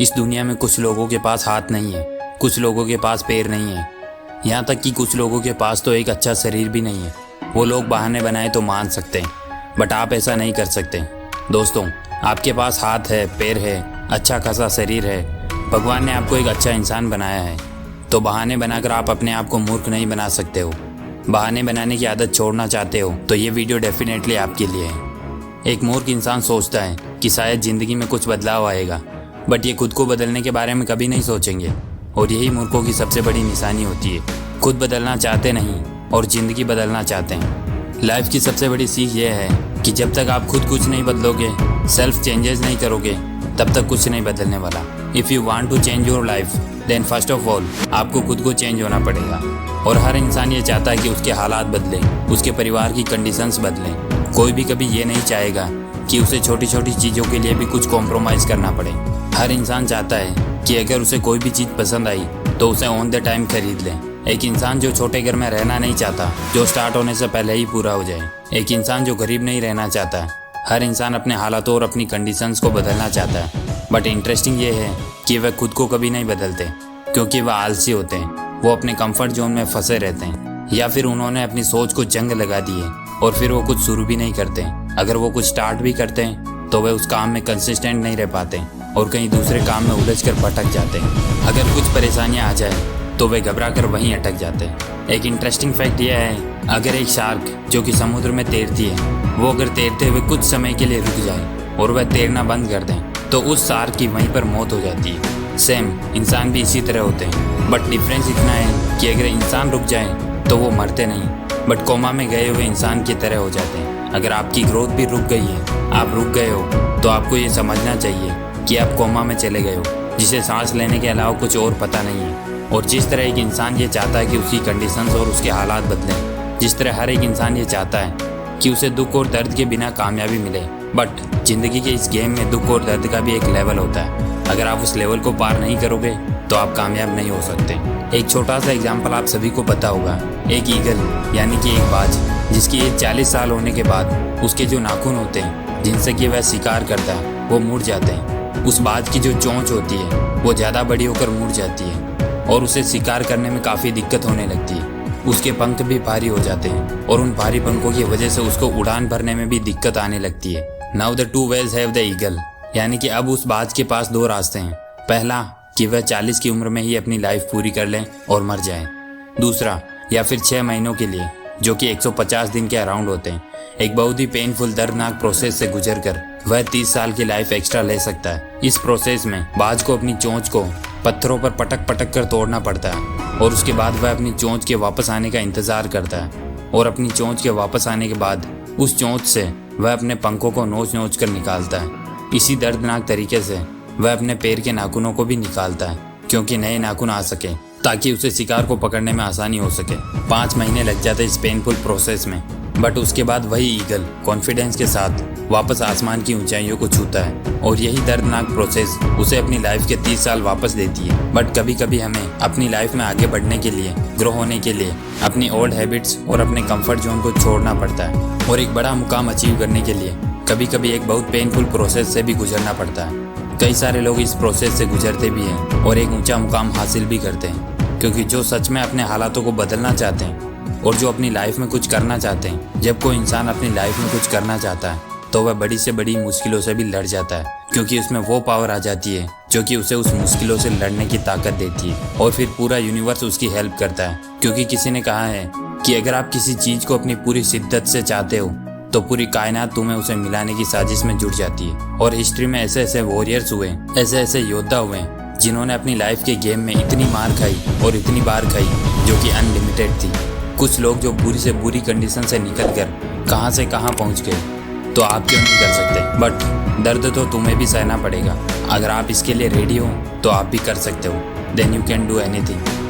इस दुनिया में कुछ लोगों के पास हाथ नहीं है, कुछ लोगों के पास पैर नहीं है, यहाँ तक कि कुछ लोगों के पास तो एक अच्छा शरीर भी नहीं है। वो लोग बहाने बनाए तो मान सकते हैं, बट आप ऐसा नहीं कर सकते। दोस्तों, आपके पास हाथ है, पैर है, अच्छा खासा शरीर है, भगवान ने आपको एक अच्छा इंसान बनाया है, तो बहाने बनाकर आप अपने आप को मूर्ख नहीं बना सकते हो। बहाने बनाने की आदत छोड़ना चाहते हो तो ये वीडियो डेफिनेटली आपके लिए है। एक मूर्ख इंसान सोचता है कि शायद ज़िंदगी में कुछ बदलाव आएगा, बट ये खुद को बदलने के बारे में कभी नहीं सोचेंगे, और यही मूर्खों की सबसे बड़ी निशानी होती है। खुद बदलना चाहते नहीं और ज़िंदगी बदलना चाहते हैं। लाइफ की सबसे बड़ी सीख यह है कि जब तक आप खुद कुछ नहीं बदलोगे, सेल्फ चेंजेस नहीं करोगे, तब तक कुछ नहीं बदलने वाला। If you want to change your life, then first of all आपको खुद को चेंज होना पड़ेगा। और हर इंसान ये चाहता है कि उसके हालात बदलें, उसके परिवार की कंडीशंस बदलें। कोई भी कभी ये नहीं चाहेगा कि उसे छोटी छोटी चीज़ों के लिए भी कुछ कॉम्प्रोमाइज़ करना पड़े। हर इंसान चाहता है कि अगर उसे कोई भी चीज़ पसंद आई तो उसे ऑन द टाइम खरीद ले। एक इंसान जो छोटे घर में रहना नहीं चाहता, जो स्टार्ट होने से पहले ही पूरा हो जाए। एक इंसान जो गरीब नहीं रहना चाहता। हर इंसान अपने हालातों और अपनी कंडीशंस को बदलना चाहता है, बट इंटरेस्टिंग ये है कि वह खुद को कभी नहीं बदलते, क्योंकि वह आलसी होते हैं। वो अपने कंफर्ट जोन में फंसे रहते हैं, या फिर उन्होंने अपनी सोच को जंग लगा दी है और फिर वो कुछ शुरू भी नहीं करते। अगर वो कुछ स्टार्ट भी करते हैं तो वह उस काम में कंसिस्टेंट नहीं रह पाते और कहीं दूसरे काम में उलझ कर भटक जाते हैं। अगर कुछ परेशानियां आ जाए तो वे घबरा कर वहीं अटक जाते हैं। एक इंटरेस्टिंग फैक्ट यह है, अगर एक शार्क जो कि समुद्र में तैरती है, वो अगर तैरते हुए कुछ समय के लिए रुक जाए और वह तैरना बंद कर दें, तो उस शार्क की वहीं पर मौत हो जाती है। सेम इंसान भी इसी तरह होते हैं, बट डिफरेंस इतना है कि अगर इंसान रुक जाए तो वो मरते नहीं, बट कोमा में गए हुए इंसान की तरह हो जाते हैं। अगर आपकी ग्रोथ भी रुक गई है, आप रुक गए हो, तो आपको ये समझना चाहिए कि आप कोमा में चले गए हो, जिसे सांस लेने के अलावा कुछ और पता नहीं है। और जिस तरह एक इंसान ये चाहता है कि उसकी कंडीशंस और उसके हालात बदलें, जिस तरह हर एक इंसान ये चाहता है कि उसे दुख और दर्द के बिना कामयाबी मिले, बट जिंदगी के इस गेम में दुख और दर्द का भी एक लेवल होता है। अगर आप उस लेवल को पार नहीं करोगे तो आप कामयाब नहीं हो सकते। एक छोटा सा एग्जाम्पल आप सभी को पता होगा। एक ईगल यानी कि एक बाज, जिसकी एज 40 साल होने के बाद उसके जो नाखून होते हैं जिनसे कि वह शिकार करता है, वो मुड़ जाते हैं। उस बाज की जो चोंच होती है वो ज़्यादा बड़ी होकर मुड़ जाती है और उसे शिकार करने में काफ़ी दिक्कत होने लगती है। उसके पंख भी भारी हो जाते हैं और उन भारी पंखों की वजह से उसको उड़ान भरने में भी दिक्कत आने लगती है। Now the two ways have the eagle, यानी कि अब उस बाज के पास दो रास्ते हैं। पहला कि वह 40 की उम्र में ही अपनी लाइफ पूरी कर ले और मर जाए। दूसरा, या फिर 6 महीनों के लिए, जो कि 150 दिन के अराउंड होते हैं, एक बहुत ही पेनफुल दर्दनाक प्रोसेस से गुजर कर वह 30 साल की लाइफ एक्स्ट्रा ले सकता है। इस प्रोसेस में बाज को अपनी चोंच को पत्थरों पर पटक पटक कर तोड़ना पड़ता है और उसके बाद वह अपनी चोंच के वापस आने का इंतजार करता है, और अपनी चोंच के वापस आने के बाद उस चोंच से वह अपने पंखों को नोच नोच कर निकालता है। इसी दर्दनाक तरीके से वह अपने पैर के नाखूनों को भी निकालता है, क्योंकि नए नाखून आ सके, ताकि उसे शिकार को पकड़ने में आसानी हो सके। 5 महीने लग जाते इस पेनफुल प्रोसेस में, बट उसके बाद वही ईगल कॉन्फिडेंस के साथ वापस आसमान की ऊंचाइयों को छूता है, और यही दर्दनाक प्रोसेस उसे अपनी लाइफ के 30 साल वापस देती है। बट कभी कभी हमें अपनी लाइफ में आगे बढ़ने के लिए, ग्रो होने के लिए अपनी ओल्ड हैबिट्स और अपने कंफर्ट जोन को छोड़ना पड़ता है, और एक बड़ा मुकाम अचीव करने के लिए कभी कभी एक बहुत पेनफुल प्रोसेस से भी गुजरना पड़ता है। कई सारे लोग इस प्रोसेस से गुजरते भी हैं और एक ऊंचा मुकाम हासिल भी करते हैं, क्योंकि जो सच में अपने हालातों को बदलना चाहते हैं और जो अपनी लाइफ में कुछ करना चाहते हैं, जब कोई इंसान अपनी लाइफ में कुछ करना चाहता है तो वह बड़ी से बड़ी मुश्किलों से भी लड़ जाता है, क्योंकि उसमें वो पावर आ जाती है जो कि उसे उस मुश्किलों से लड़ने की ताकत देती है, और फिर पूरा यूनिवर्स उसकी हेल्प करता है। क्योंकि किसी ने कहा है कि अगर आप किसी चीज़ को अपनी पूरी शिद्दत से चाहते हो तो पूरी कायनात तुम्हें उसे मिलाने की साजिश में जुट जाती है। और हिस्ट्री में ऐसे ऐसे वॉरियर्स हुए, ऐसे ऐसे योद्धा हुए जिन्होंने अपनी लाइफ के गेम में इतनी मार खाई और इतनी बार खाई जो कि अनलिमिटेड थी। कुछ लोग जो बुरी से बुरी कंडीशन से निकलकर कहां से कहां पहुंच गए, तो आप क्यों नहीं कर सकते? बट दर्द तो तुम्हें भी सहना पड़ेगा। अगर आप इसके लिए रेडी हो तो आप भी कर सकते हो। Then you can do anything.